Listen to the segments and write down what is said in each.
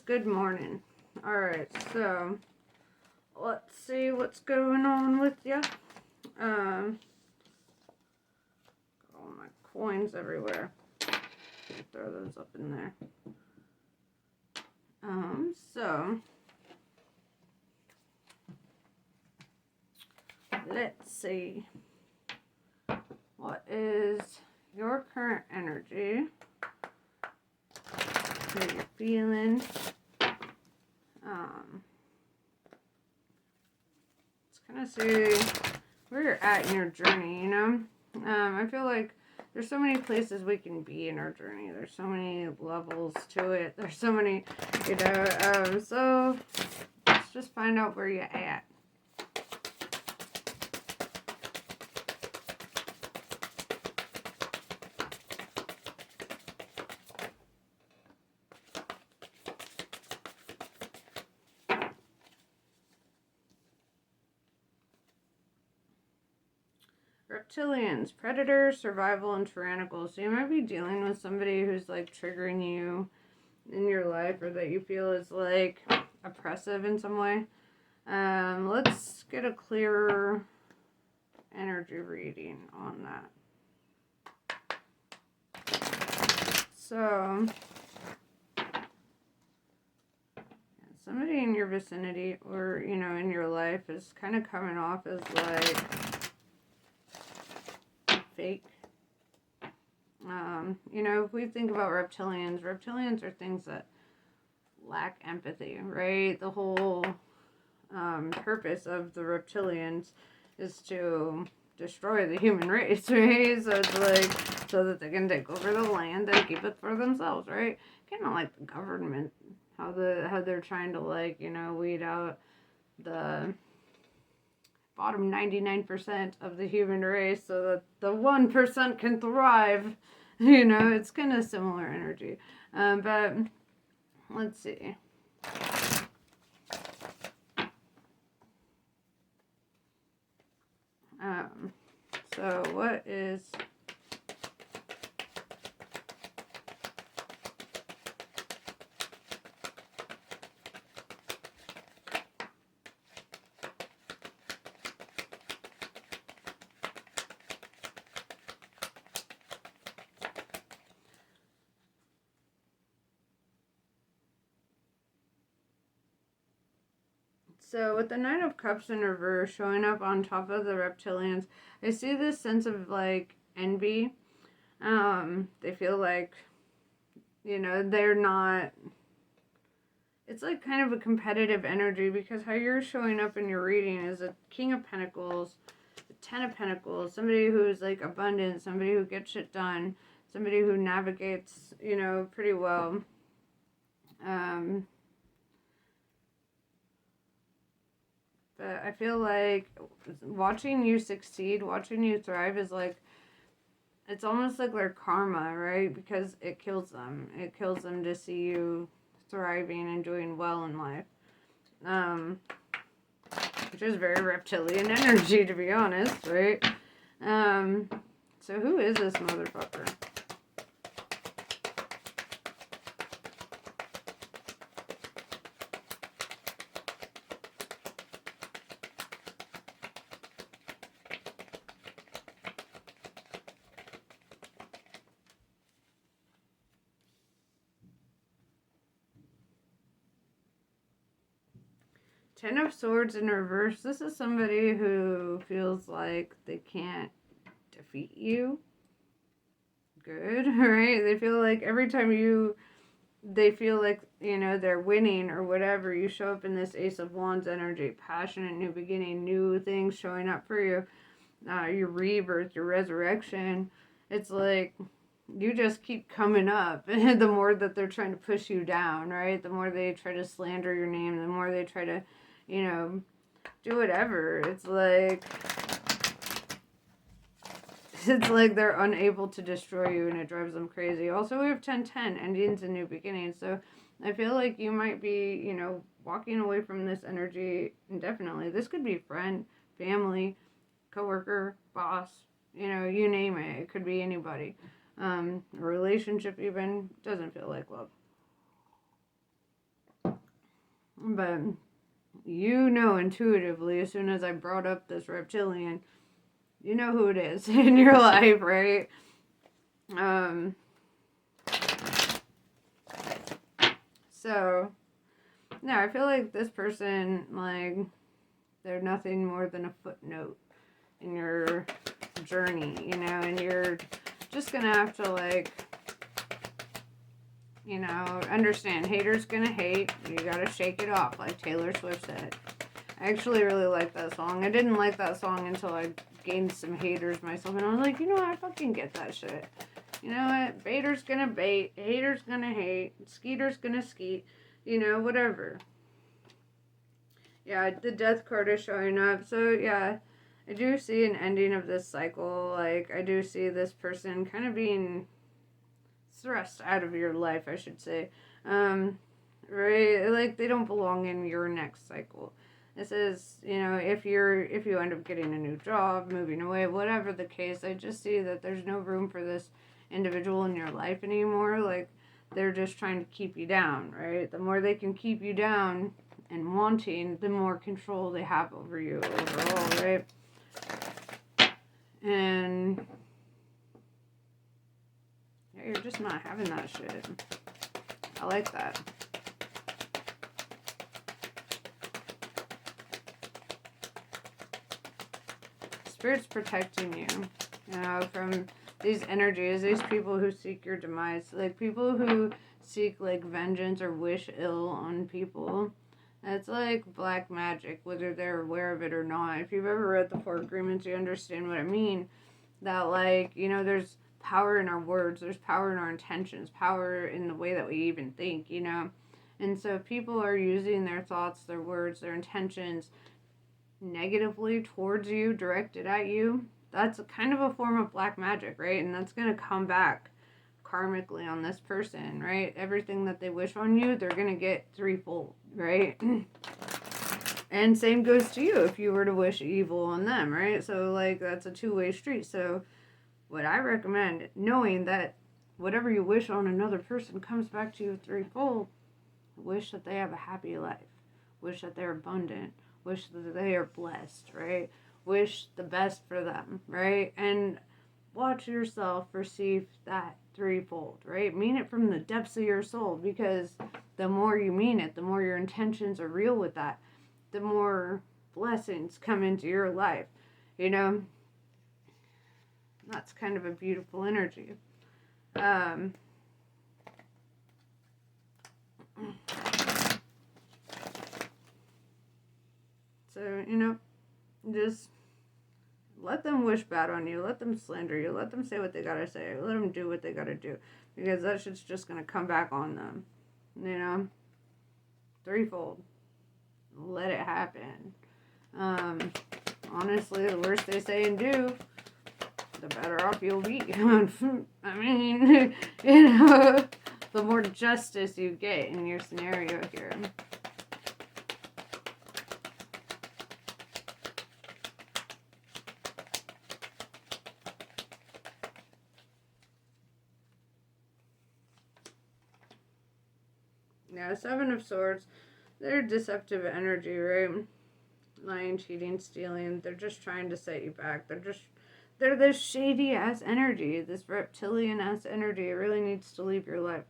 good morning. Alright, so let's see what's going on with you. Got all my coins everywhere. Throw those up in there. So let's see. What is your current energy? How you're feeling? Let's kind of see where you're at in your journey, you know? I feel like there's so many places we can be in our journey. There's so many levels to it. There's so many, you know, so let's just find out where you're at. Reptilians, predators, survival, and tyrannical. So you might be dealing with somebody who's like triggering you in your life, or that you feel is like oppressive in some way. Let's get a clearer energy reading on that. So somebody in your vicinity, or you know, in your life, is kind of coming off as like fake. You know, if we think about reptilians are things that lack empathy, right? The whole purpose of the reptilians is to destroy the human race, right? So it's like, so that they can take over the land and keep it for themselves, right? Kind of like the government, how they're trying to, like, you know, weed out the bottom 99% of the human race so that the 1% can thrive. You know, it's kind of similar energy. But let's see. So what is... So with the Nine of Cups in reverse showing up on top of the reptilians, I see this sense of like envy. They feel like, you know, they're not... It's like kind of a competitive energy, because how you're showing up in your reading is a King of Pentacles, a Ten of Pentacles, somebody who's like abundant, somebody who gets shit done, somebody who navigates, you know, pretty well. But I feel like watching you succeed, watching you thrive is like, it's almost like their karma, right? Because it kills them. It kills them to see you thriving and doing well in life. Which is very reptilian energy, to be honest, right? So who is this motherfucker? Ten of Swords in reverse. This is somebody who feels like they can't defeat you. Good, right? They feel like every time they feel like, you know, they're winning or whatever, you show up in this Ace of Wands energy. Passionate, new beginning, new things showing up for you. Your rebirth, your resurrection. It's like you just keep coming up. The more that they're trying to push you down, right? The more they try to slander your name, the more they try to, you know, do whatever. It's like they're unable to destroy you, and it drives them crazy. Also, we have 10-10, endings and new beginnings. So I feel like you might be, you know, walking away from this energy indefinitely. This could be friend, family, coworker, boss, you know, you name it. It could be anybody. A relationship even. Doesn't feel like love. But you know intuitively, as soon as I brought up this reptilian, you know who it is in your life, right? So, no, I feel like this person, like, they're nothing more than a footnote in your journey, you know, and you're just gonna have to, like, you know, understand haters gonna hate. You gotta shake it off, like Taylor Swift said. I actually really like that song. I didn't like that song until I gained some haters myself, and I was like, you know what, I fucking get that shit. You know what, baiter's gonna bait, haters gonna hate, skeeter's gonna skeet, you know, whatever. Yeah, the death card is showing up, so yeah, I do see an ending of this cycle. Like, I do see this person kind of being thrust out of your life, I should say. Right? Like, they don't belong in your next cycle. This is, you know, if you end up getting a new job, moving away, whatever the case, I just see that there's no room for this individual in your life anymore. Like, they're just trying to keep you down, right? The more they can keep you down and wanting, the more control they have over you overall, right? And yeah, you're just not having that shit. I like that. Spirit's protecting you, you know, from these energies, these people who seek your demise, like people who seek like vengeance or wish ill on people. That's like black magic, whether they're aware of it or not. If you've ever read the Four Agreements, you understand what I mean. That, like, you know, there's power in our words, there's power in our intentions, power in the way that we even think, you know. And so if people are using their thoughts, their words, their intentions negatively towards you, directed at you, that's a kind of a form of black magic, right? And that's going to come back karmically on this person, right? Everything that they wish on you, they're going to get threefold, right? And same goes to you if you were to wish evil on them, right? So, like, that's a two-way street. So what I recommend, knowing that whatever you wish on another person comes back to you threefold, wish that they have a happy life, wish that they're abundant, wish that they are blessed, right? Wish the best for them, right? And watch yourself receive that threefold, right? Mean it from the depths of your soul, because the more you mean it, the more your intentions are real with that, the more blessings come into your life, you know? That's kind of a beautiful energy. So, you know, just let them wish bad on you. Let them slander you. Let them say what they gotta say. Let them do what they gotta do. Because that shit's just gonna come back on them. You know? Threefold. Let it happen. Honestly, the worse they say and do, the better off you'll be. I mean, you know, the more justice you get in your scenario here. Yeah, Seven of Swords, they're deceptive energy, right? Lying, cheating, stealing, they're just trying to set you back. They're this shady ass energy, this reptilian ass energy. It really needs to leave your life.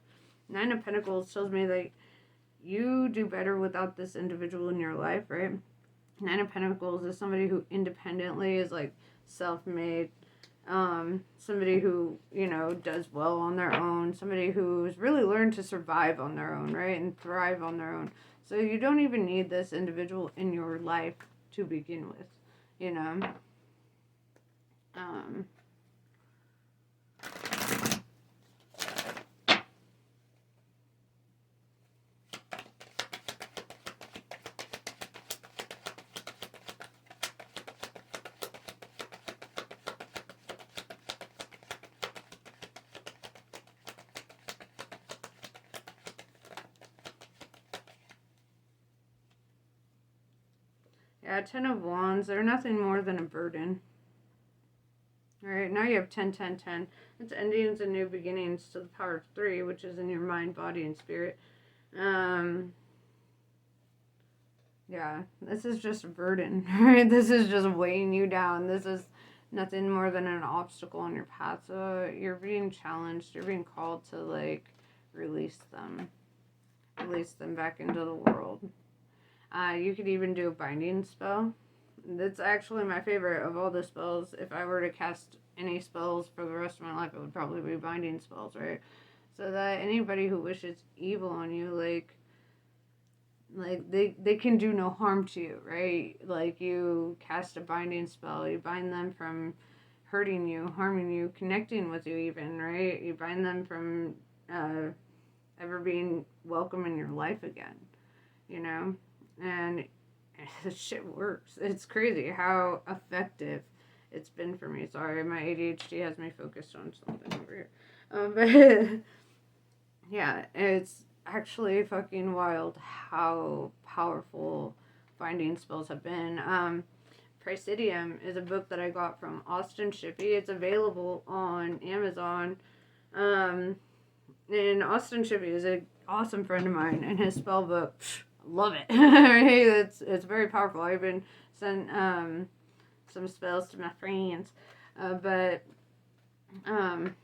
Nine of Pentacles tells me that you do better without this individual in your life, right? Nine of Pentacles is somebody who independently is like self-made, somebody who, you know, does well on their own, somebody who's really learned to survive on their own, right, and thrive on their own. So you don't even need this individual in your life to begin with, you know. Yeah, Ten of Wands, they're nothing more than a burden. Alright, now you have 10, 10, 10. It's endings and new beginnings to the power of 3, which is in your mind, body, and spirit. Yeah, this is just a burden, right? This is just weighing you down. This is nothing more than an obstacle on your path. So you're being challenged. You're being called to like release them, release them back into the world. You could even do a binding spell. That's actually my favorite of all the spells. If I were to cast any spells for the rest of my life, it would probably be binding spells, right? So that anybody who wishes evil on you, like they can do no harm to you, right? Like you cast a binding spell, you bind them from hurting you, harming you, connecting with you, even, right? You bind them from ever being welcome in your life again, you know? And this shit works. It's crazy how effective it's been for me. Sorry, my ADHD has me focused on something over here. But yeah, it's actually fucking wild how powerful binding spells have been. Presidium is a book that I got from Austin Shippey. It's available on Amazon. Um, and Austin Shippey is an awesome friend of mine, and his spell book, love it. It's very powerful. I even sent some spells to my friends, but um,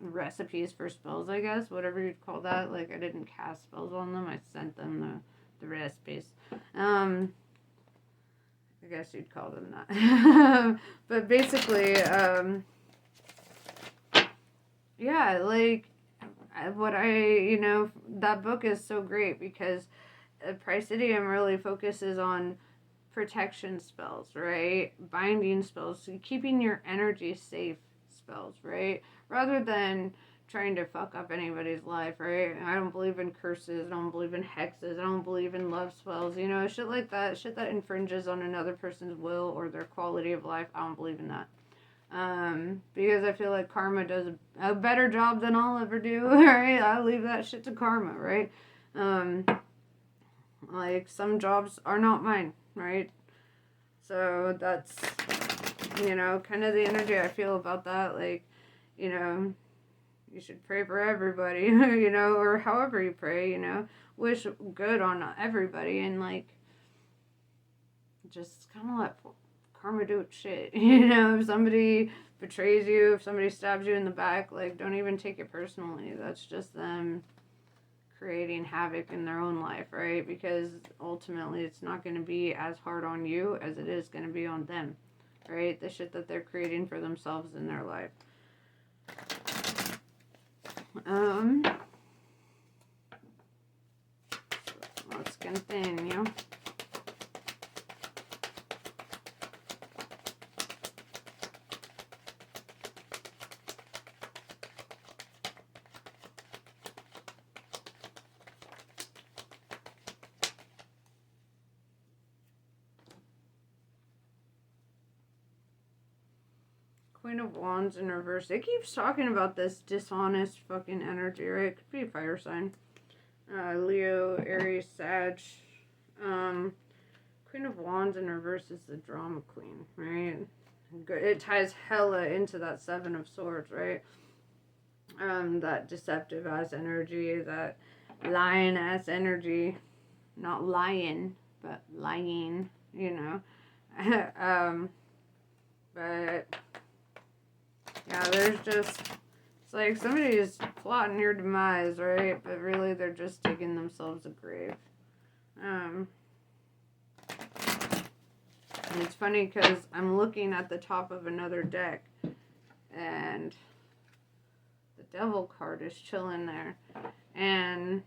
recipes for spells, I guess, whatever you'd call that. Like I didn't cast spells on them. I sent them the recipes. I guess you'd call them that. But basically, yeah, like what that book is so great because Presidium really focuses on protection spells, right? Binding spells, so keeping your energy safe spells, right? Rather than trying to fuck up anybody's life, right? I don't believe in curses, I don't believe in hexes, I don't believe in love spells, shit like that, shit that infringes on another person's will or their quality of life. I don't believe in that. Because I feel like karma does a better job than I'll ever do, right? I'll leave that shit to karma, right? Like some jobs are not mine, right? So that's, kind of the energy I feel about that. Like, you should pray for everybody, or however you pray, wish good on everybody and like just kind of let karma do its shit. If somebody betrays you, if somebody stabs you in the back, like don't even take it personally. That's just them creating havoc in their own life, right? Because ultimately it's not going to be as hard on you as it is going to be on them, right? The shit that they're creating for themselves in their life. Let's continue. Queen of Wands in reverse. It keeps talking about this dishonest fucking energy, right? It could be a fire sign. Leo, Aries, Sag. Queen of Wands in reverse is the drama queen, right? It ties hella into that Seven of Swords, right? That deceptive ass energy, that lion ass energy. Not lion, but lying, but yeah, there's just, it's like somebody is plotting your demise, right? But really they're just digging themselves a grave. And it's funny because I'm looking at the top of another deck and the devil card is chilling there. And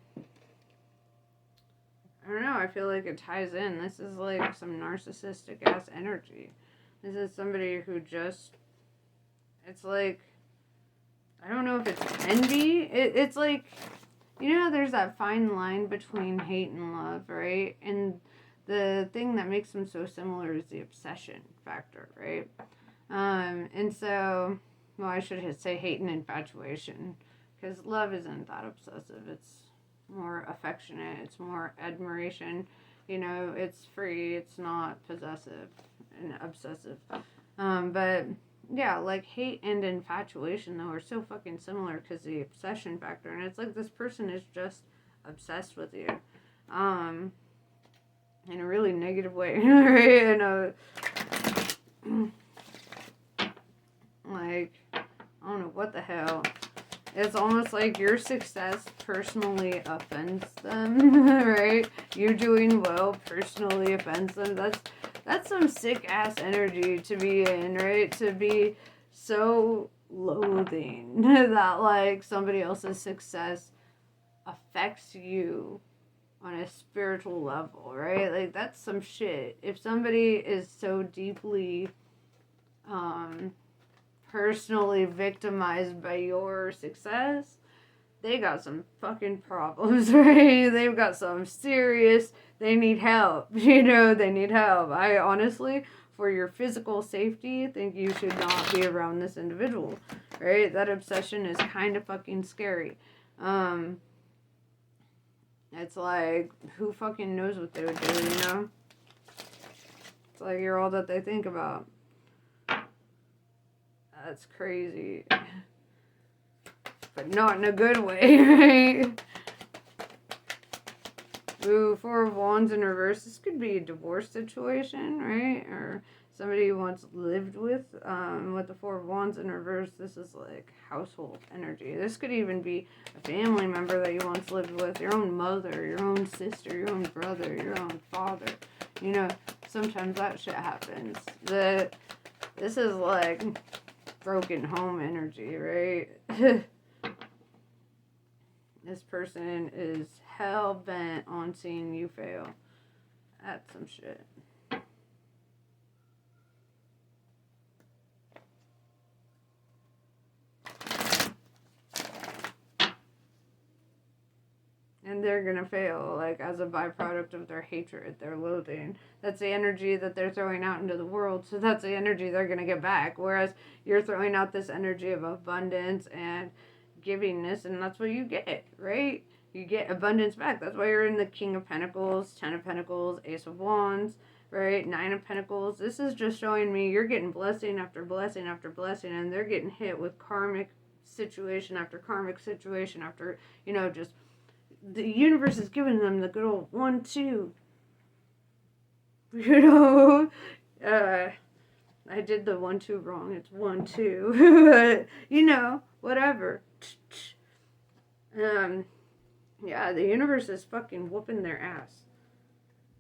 I don't know, I feel like it ties in. This is like some narcissistic ass energy. This is somebody who just, it's like, I don't know if it's envy. It's like, there's that fine line between hate and love, right? And the thing that makes them so similar is the obsession factor, right? And so, well, I should say hate and infatuation, because love isn't that obsessive. It's more affectionate. It's more admiration. It's free. It's not possessive and obsessive. But yeah, like hate and infatuation though are so fucking similar because the obsession factor, and it's like this person is just obsessed with you. in a really negative way, right? Like, I don't know what the hell. It's almost like your success personally offends them, right? You doing well personally offends them. That's some sick ass energy to be in, right? To be so loathing that like somebody else's success affects you on a spiritual level, right? Like that's some shit. If somebody is so deeply personally victimized by your success, they got some fucking problems, right? They've got some serious, they need help, they need help. I honestly, for your physical safety, think you should not be around this individual, right? That obsession is kind of fucking scary. It's like, who fucking knows what they would do, It's like you're all that they think about. That's crazy. But not in a good way, right? Ooh, Four of Wands in reverse. This could be a divorce situation, right? Or somebody you once lived with. With the Four of Wands in reverse, this is like household energy. This could even be a family member that you once lived with. Your own mother, your own sister, your own brother, your own father. Sometimes that shit happens. This is like broken home energy, right? This person is hell bent on seeing you fail. That's some shit. And they're gonna fail, like, as a byproduct of their hatred, their loathing. That's the energy that they're throwing out into the world, so that's the energy they're gonna get back. Whereas you're throwing out this energy of abundance and givingness, and that's what you get, right? You get abundance back. That's why you're in the King of Pentacles, Ten of Pentacles, Ace of Wands, right? Nine of Pentacles. This is just showing me you're getting blessing after blessing after blessing, and they're getting hit with karmic situation after karmic situation after, just the universe is giving them the good old 1-2. I did the 1-2 wrong. It's 1-2. Whatever. Yeah, the universe is fucking whooping their ass.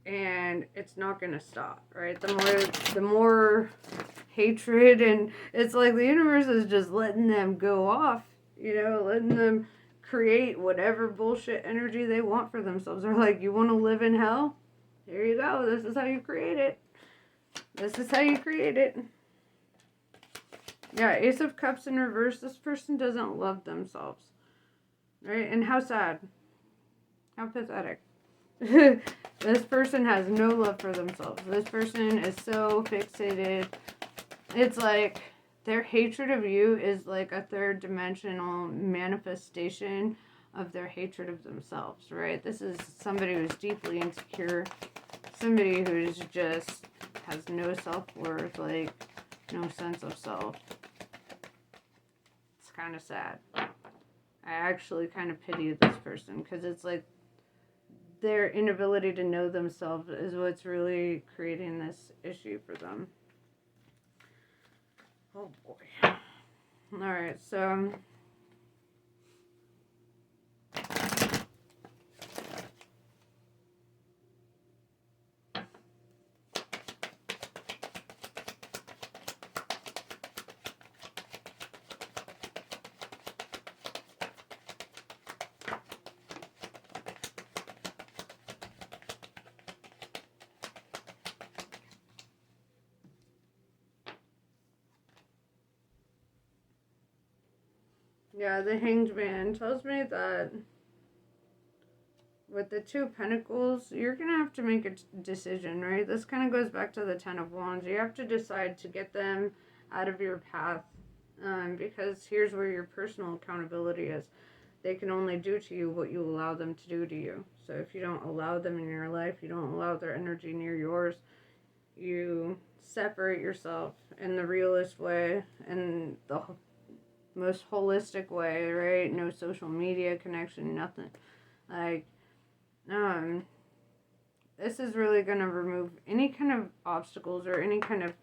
And it's not gonna stop, right? The more hatred, and it's like the universe is just letting them go off, letting them create whatever bullshit energy they want for themselves. They're like, you want to live in hell? There you go. This is how you create it. This is how you create it. Yeah, Ace of Cups in reverse. This person doesn't love themselves. Right? And how sad. How pathetic. This person has no love for themselves. This person is so fixated. It's like their hatred of you is like a third dimensional manifestation of their hatred of themselves, right? This is somebody who's deeply insecure, somebody who's just has no self-worth, like no sense of self. It's kind of sad. I actually kind of pity this person because it's like their inability to know themselves is what's really creating this issue for them. Oh boy. Alright, so yeah, the Hanged Man tells me that with the Two of Pentacles, you're going to have to make a decision, right? This kind of goes back to the Ten of Wands. You have to decide to get them out of your path, because here's where your personal accountability is. They can only do to you what you allow them to do to you. So if you don't allow them in your life, you don't allow their energy near yours, you separate yourself in the realest way and the most holistic way, right? No social media connection, nothing. Like, This is really going to remove any kind of obstacles or any kind of,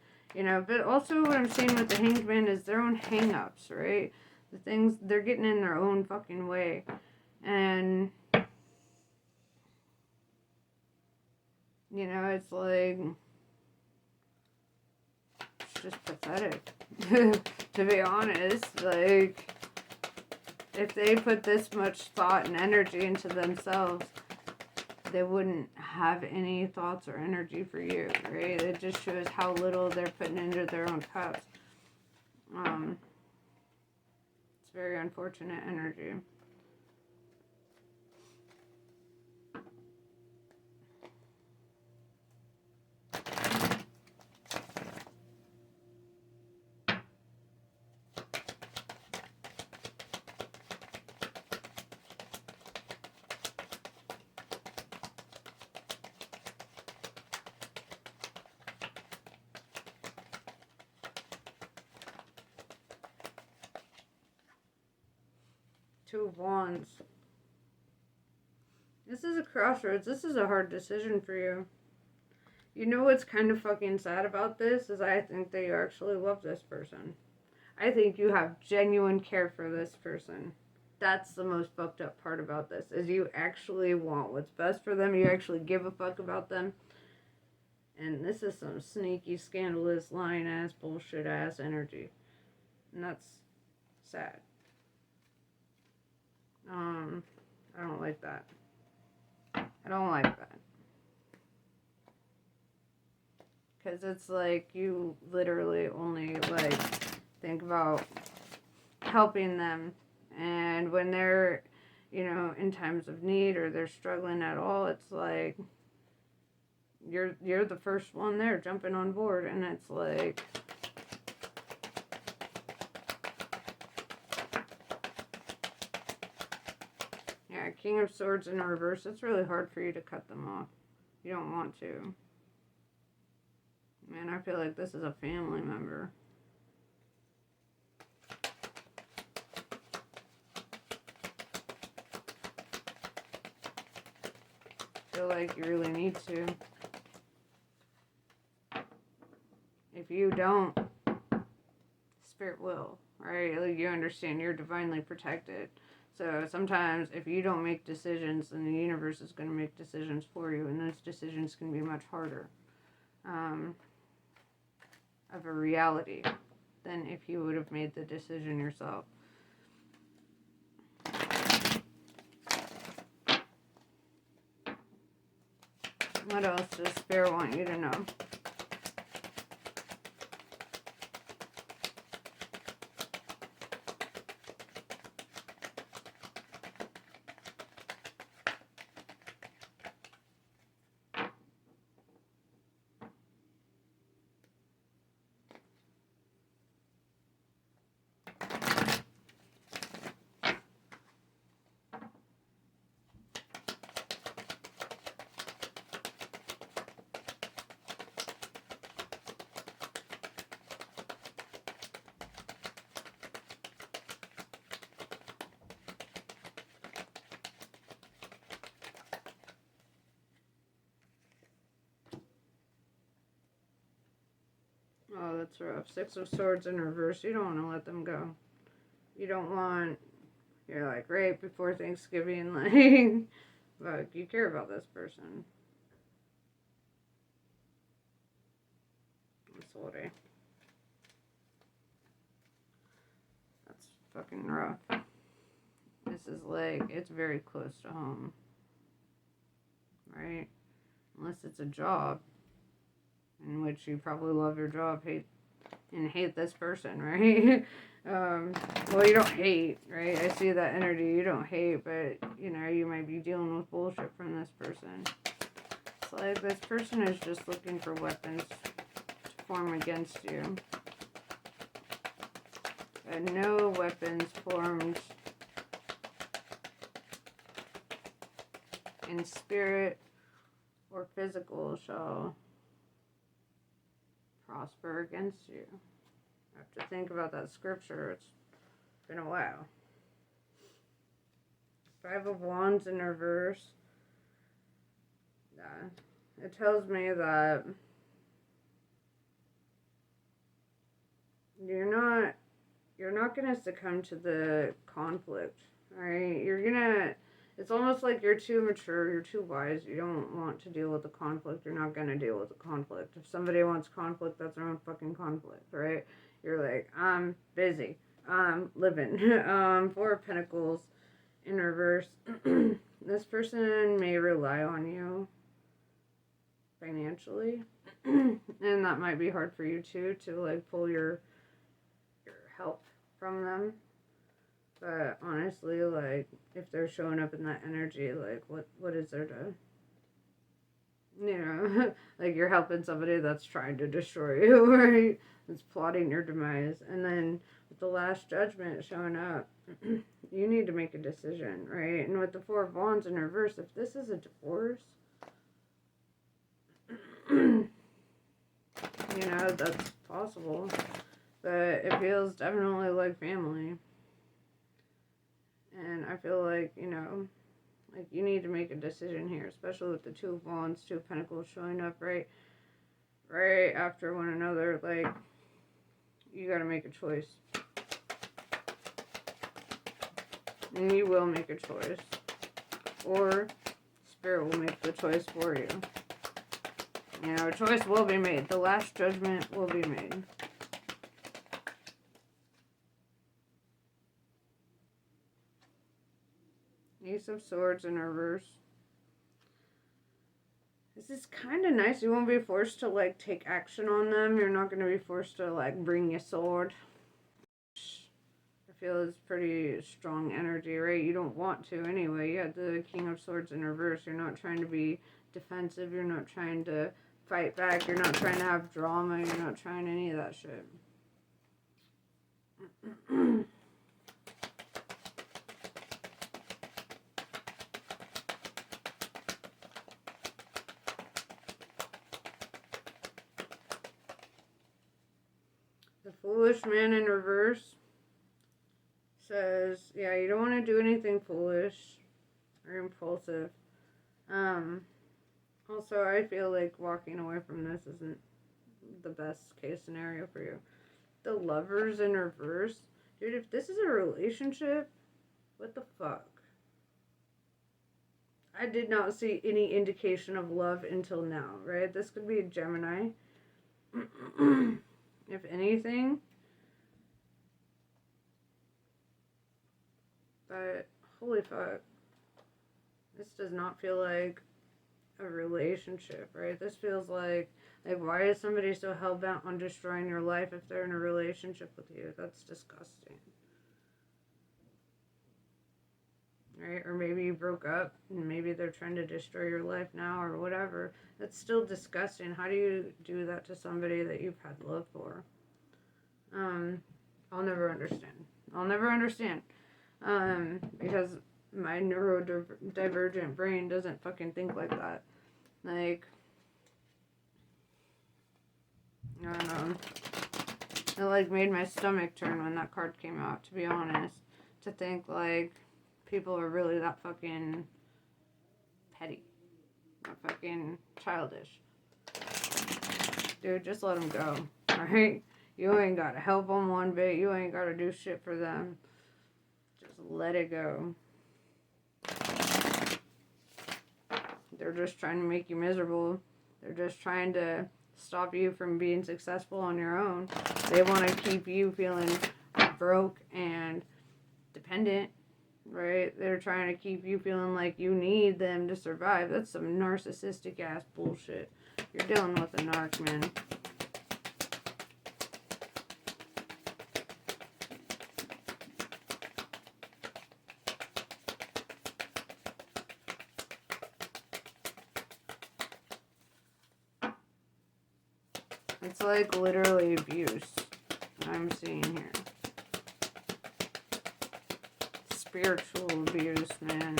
but also what I'm seeing with the Hanged Man is their own hang-ups, right? The things, they're getting in their own fucking way. And, it's like, it's just pathetic. To be honest, like, if they put this much thought and energy into themselves, they wouldn't have any thoughts or energy for you, right? It just shows how little they're putting into their own cups. It's very unfortunate energy. Two of Wands. This is a crossroads. This is a hard decision for you. You know what's kind of fucking sad about this is I think that you actually love this person. I think you have genuine care for this person. That's the most fucked up part about this, is you actually want what's best for them. You actually give a fuck about them. And this is some sneaky, scandalous, lying ass, bullshit ass energy. And that's sad. I don't like that. I don't like that. Because it's like you literally only like think about helping them. And when they're, in times of need or they're struggling at all, it's like you're the first one there jumping on board. And it's like, yeah, King of Swords in reverse. It's really hard for you to cut them off. You don't want to. Man, I feel like this is a family member. I feel like you really need to. If you don't, Spirit will, right? Like, you understand you're divinely protected. So sometimes if you don't make decisions, then the universe is going to make decisions for you, and those decisions can be much harder of a reality than if you would have made the decision yourself. What else does Spirit want you to know? Oh, that's rough. Six of Swords in reverse. You don't want to let them go. You don't want, you're like, right before Thanksgiving, like, but you care about this person. Sorry. That's fucking rough. This is like, it's very close to home. Right? Unless it's a job in which you probably love your job, hate this person, right? Well, you don't hate, right? I see that energy. You don't hate, but, you might be dealing with bullshit from this person. It's like this person is just looking for weapons to form against you. But no weapons formed in spirit or physical shall prosper against you. I have to think about that scripture. It's been a while. Five of Wands in reverse. it tells me that you're not gonna succumb to the conflict, right? It's almost like you're too mature, you're too wise, you don't want to deal with the conflict, you're not gonna deal with the conflict. If somebody wants conflict, that's their own fucking conflict, right? You're like, I'm busy, I'm living. Four of Pentacles in reverse. This person may rely on you financially, and that might be hard for you too, to like pull your help from them. But honestly, like, if they're showing up in that energy, like, what is there to, like, you're helping somebody that's trying to destroy you, right? That's plotting your demise. And then with the Last Judgment showing up, you need to make a decision, right? And with the Four of Wands in reverse, if this is a divorce, that's possible. But it feels definitely like family. And I feel like, like you need to make a decision here, especially with the Two of Wands, Two of Pentacles showing up right after one another. Like, you gotta make a choice. And you will make a choice. Or Spirit will make the choice for you. A choice will be made. The Last Judgment will be made. Ace of Swords in reverse. This is kind of nice. You won't be forced to, like, take action on them. You're not going to be forced to, like, bring your sword. I feel it's pretty strong energy, right? You don't want to anyway. You had the King of Swords in reverse. You're not trying to be defensive. You're not trying to fight back. You're not trying to have drama. You're not trying any of that shit. The Foolish Man in reverse says, yeah, you don't want to do anything foolish or impulsive. Also, I feel like walking away from this isn't the best case scenario for you. The Lovers in reverse. Dude, if this is a relationship, what the fuck? I did not see any indication of love until now, right? This could be a Gemini. If anything. But, holy fuck. This does not feel like a relationship, right? This feels like why is somebody so hell-bent on destroying your life if they're in a relationship with you? That's disgusting. Right? Or maybe you broke up and maybe they're trying to destroy your life now or whatever. That's still disgusting. How do you do that to somebody that you've had love for? I'll never understand. I'll never understand. Because my neurodivergent brain doesn't fucking think like that. Like, I don't know. It, like, made my stomach turn when that card came out, to be honest. To think, like, people are really that fucking petty. That fucking childish. Dude, just let them go, alright? You ain't gotta help them one bit. You ain't gotta do shit for them. Just let it go. They're just trying to make you miserable. They're just trying to stop you from being successful on your own. They want to keep you feeling broke and dependent, right? They're trying to keep you feeling like you need them to survive. That's some narcissistic ass bullshit. You're dealing with a narc, man. It's like literally abuse I'm seeing here. Spiritual abuse, man.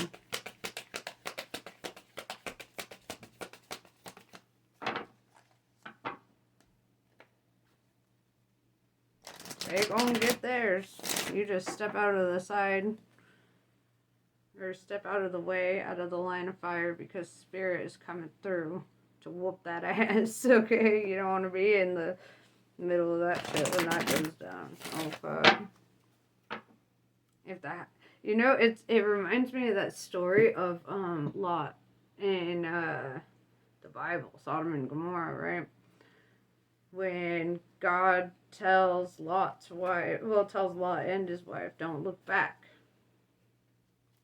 They gonna get theirs. You just step out of the side. Or step out of the way, out of the line of fire, because Spirit is coming through. to whoop that ass, okay? You don't want to be in the middle of that shit when that goes down. Oh, fuck. If that... You know, it reminds me of that story of Lot in the Bible, Sodom and Gomorrah, right? When God tells Lot and his wife, don't look back.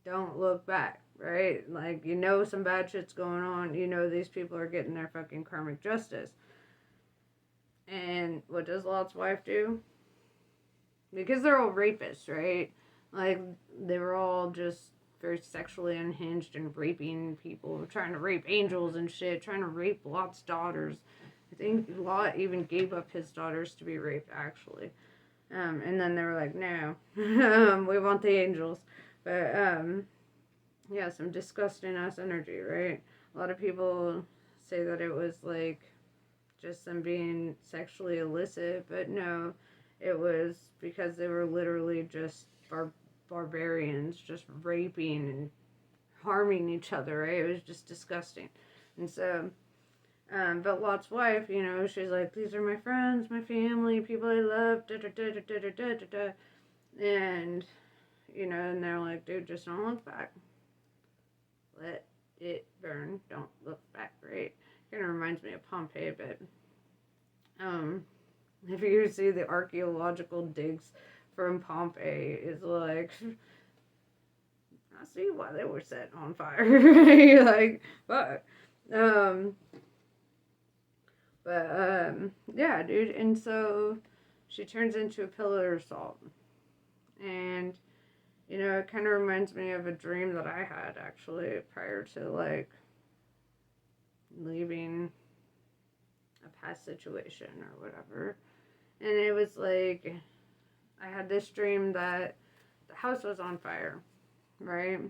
Don't look back, right? Like, you know some bad shit's going on. You know these people are getting their fucking karmic justice. And what does Lot's wife do? Because they're all rapists, right? Like, they were all just very sexually unhinged and raping people, trying to rape angels and shit, trying to rape Lot's daughters. I think Lot even gave up his daughters to be raped, actually. And then they were like, no, we want the angels. But, yeah, some disgusting ass energy, right? A lot of people say that it was like just them being sexually illicit, but no, it was because they were literally just barbarians, just raping and harming each other, right? It was just disgusting. And so, but Lot's wife, you know, she's like, these are my friends, my family, people I love, da da da da da da da da. And, you know, and they're like, dude, just don't look back. Let it burn. Don't look back, right? Kind of reminds me of Pompeii a bit. If you see the archaeological digs from Pompeii, it's like, I see why they were set on fire. Like, fuck. Yeah, dude. And so she turns into a pillar of salt. And, you know, it kind of reminds me of a dream that I had, actually, prior to, like, leaving a past situation or whatever. And it was like, I had this dream that the house was on fire, right?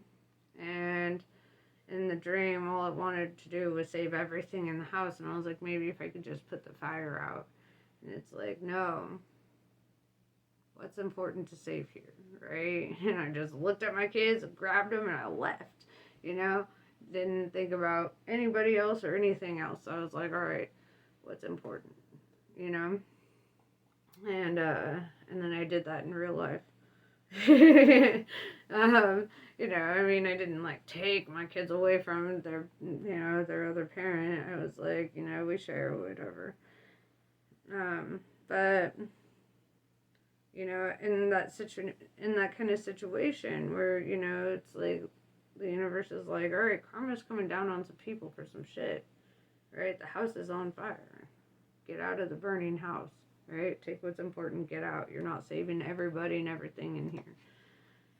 And in the dream, all it wanted to do was save everything in the house. And I was like, maybe if I could just put the fire out. And it's like, no. What's important to save here, right? And I just looked at my kids, grabbed them, and I left, you know? Didn't think about anybody else or anything else. I was like, all right, what's important, you know? And then I did that in real life. You know, I mean, I didn't, like, take my kids away from their, you know, their other parent. I was like, you know, we share, whatever. But... You know, in that kind of situation where, you know, it's like the universe is like, all right, karma's coming down on some people for some shit, right? The house is on fire. Get out of the burning house, right? Take what's important, get out. You're not saving everybody and everything in here.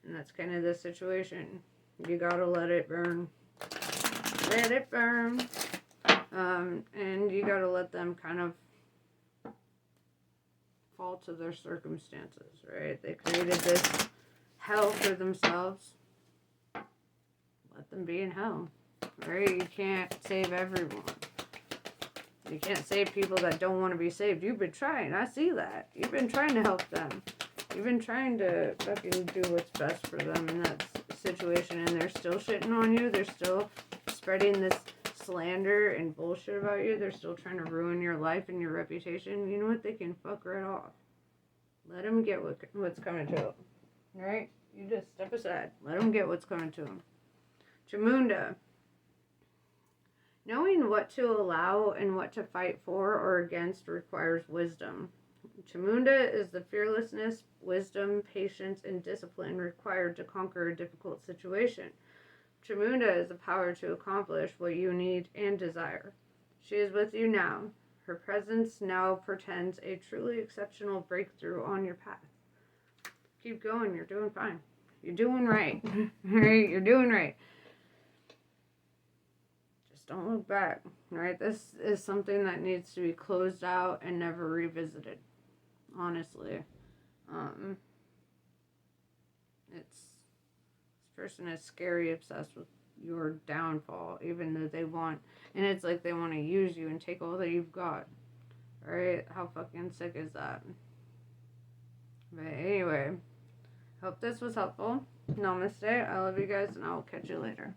And that's kind of the situation. You gotta let it burn. Let it burn. And you gotta let them kind of fall to their circumstances, right? They created this hell for themselves. Let them be in hell, right? You can't save everyone. You can't save people that don't want to be saved. You've been trying. I see that. You've been trying to help them. You've been trying to fucking do what's best for them in that situation, and they're still shitting on you. They're still spreading this slander and bullshit about you. They're still trying to ruin your life and your reputation. You know what? They can fuck right off. Let them get what's coming to them. Right? You just step aside. Let them get what's coming to them. Chamunda. Knowing what to allow and what to fight for or against requires wisdom. Chamunda is the fearlessness, wisdom, patience, and discipline required to conquer a difficult situation. Chamunda is the power to accomplish what you need and desire. She is with you now. Her presence now portends a truly exceptional breakthrough on your path. Keep going. You're doing fine. You're doing right. Right? You're doing right. Just don't look back. Right? This is something that needs to be closed out and never revisited. Honestly. This person is scary obsessed with your downfall, even though they want, and it's like they want to use you and take all that you've got. Right? How fucking sick is that? But anyway, hope this was helpful. Namaste. I love you guys, and I will catch you later.